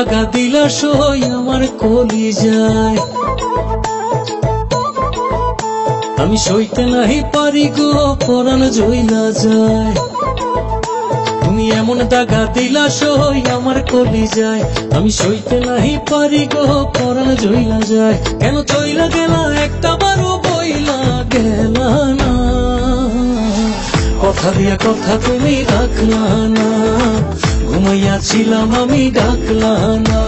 দাগা দিলা সই আমার কলিজায়। আমি সইতে নাহি পারি গো পরাণ জইলা যায়। তুমি এমন দাগা দিলা সই আমার কলিজায়। আমি সইতে নাহি পারি গো পরাণ জইলা যায়। কেন চইলা গেলা একটা বারো বইলা গেলা না, কথা দিয়া কথা তুমি রাখলা না। ঘুমাইয়াছিলাম আমি ডাকলা না,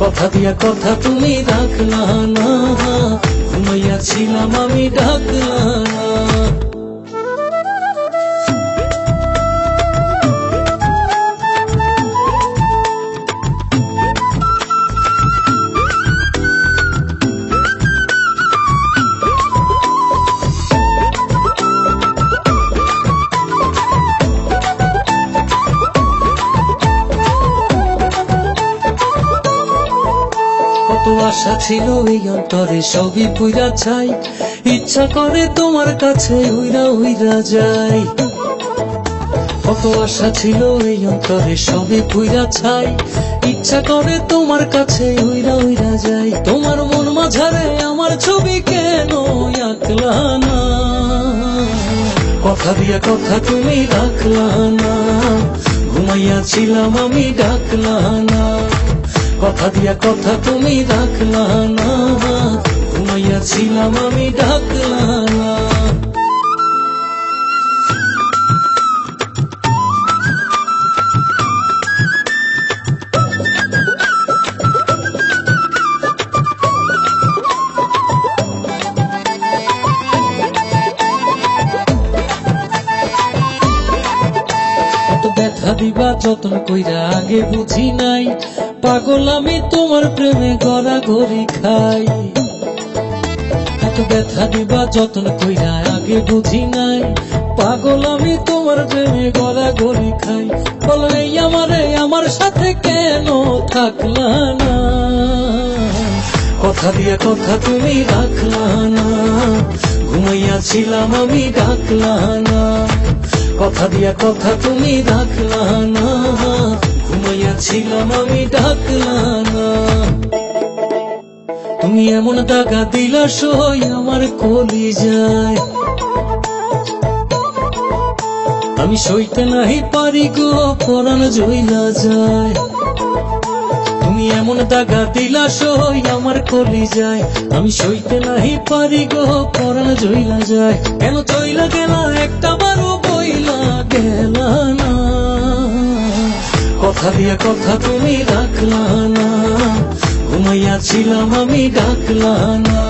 কথা দিয়া কথা তুমি রাখলা না। ঘুমাইয়াছিলাম আমি ডাকলা না। কত আশা ছিল এই অন্তরে সবই পুইরা ছাই। ইচ্ছা করে তোমার কাছে উইরা উইরা যাই। কত আশা ছিল এই অন্তরে সবই পুইরা ছাই। ইচ্ছা করে তোমার কাছে উইরা উইরা যাই। তোমার মন মাঝারে আমার ছবি কেন আঁকলা না, কথা দিয়া কথা তুমি রাখলা না। ঘুমাইয়াছিলাম আমি ডাকলা না, কথা দিয়া কথা তুমি রাখলা না। ঘুমাইয়াছিলাম আমি ডাকলা না। ব্যথা দিবা যতন কইরা আগে বুঝি নাই। পাগল আমি তোমার প্রেমে গড়াগড়ি খাই। এত ব্যথা দিবা যতন কইরা আগে বুঝি নাই। পাগল আমি তোমার প্রেমে গড়াগড়ি খাই। বলো এই আমারে আমার সাথে কেন থাকলা না, কথা দিয়া কথা তুমি রাখলা না। ঘুমাইয়াছিলাম আমি ডাকলা না, কথা দিয়া কথা তুমি রাখলা না। ঘুমাইয়াছিলাম আমি ডাকলা না। তুমি এমন দাগা দিলা সই আমার কলিজায়। আমি সইতে নাহি পারি গো পরাণ জইলা যায়। তুমি এমন দাগা দিলা সই আমার কলিজায়। আমি সইতে নাহি পারি গো পরাণ জইলা যায়। কেন চইলা গেলা একটা বারো বইলা গেলা না, কথা দিয়া কথা তুমি রাখলা না। ঘুমাইয়াছিলাম আমি ডাকলা না,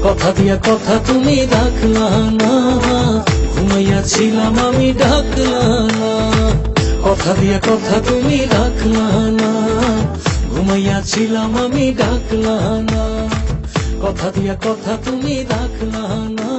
কথা দিয়া কথা তুমি রাখলা না। ঘুমাইয়াছিলাম আমি ডাকলা না, কথা দিয়া কথা তুমি রাখলা না। ঘুমাইয়াছিলাম আমি ডাকলা না, কথা দিয়া কথা তুমি রাখলা না।